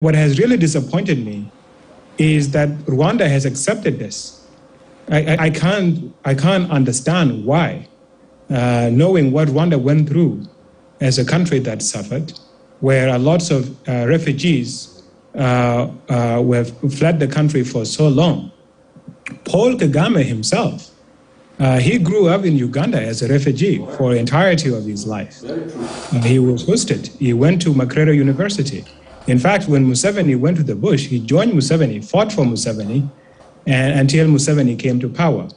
What has really disappointed me is that Rwanda has accepted this. I can't understand why, knowing what Rwanda went through as a country that suffered, where lots of refugees have fled the country for so long. Paul Kagame himself, he grew up in Uganda as a refugee for the entirety of his life. He was hosted. He went to Makerere University. In fact, when Museveni went to the bush, he joined Museveni, fought for Museveni, until Museveni came to power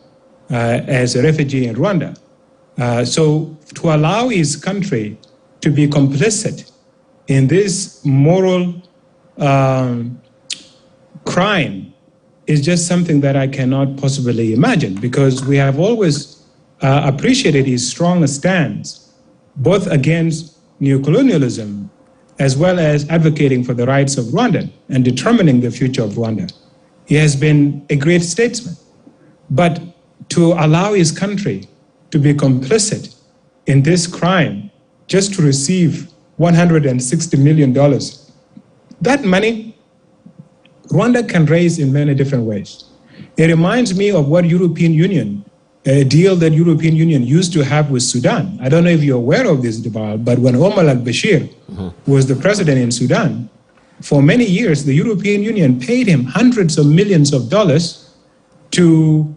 as a refugee in Rwanda. So to allow his country to be complicit in this moral crime is just something that I cannot possibly imagine, because we have always appreciated his strong stance, both against neocolonialism as well as advocating for the rights of Rwanda and determining the future of Rwanda. He has been a great statesman. But to allow his country to be complicit in this crime just to receive $160 million, that money Rwanda can raise in many different ways. It reminds me of what European Union, a deal that European Union used to have with Sudan. I don't know if you're aware of this, Dibal, but when Omar al-Bashir was the president in Sudan, for many years, the European Union paid him hundreds of millions of dollars to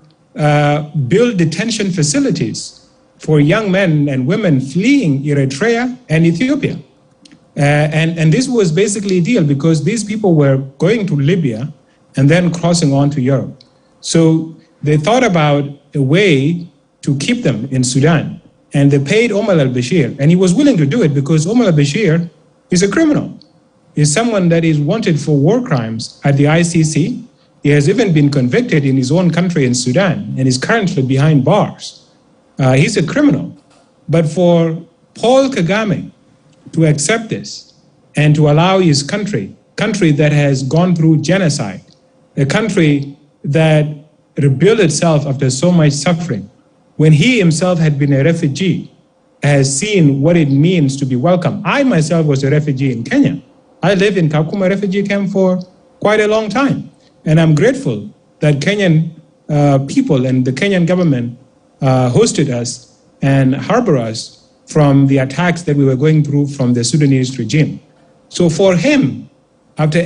build detention facilities for young men and women fleeing Eritrea and Ethiopia. And this was basically a deal because these people were going to Libya and then crossing on to Europe. So they thought about a way to keep them in Sudan. And they paid Omar al-Bashir. And he was willing to do it because Omar al-Bashir is a criminal. He's someone that is wanted for war crimes at the ICC. He has even been convicted in his own country in Sudan and is currently behind bars. He's a criminal. But for Paul Kagame to accept this and to allow his country that has gone through genocide, a country that rebuilt itself after so much suffering, when he himself had been a refugee, has seen what it means to be welcome. I myself was a refugee in Kenya. I lived in Kakuma refugee camp for quite a long time. And I'm grateful that Kenyan people and the Kenyan government hosted us and harbored us from the attacks that we were going through from the Sudanese regime. So for him, after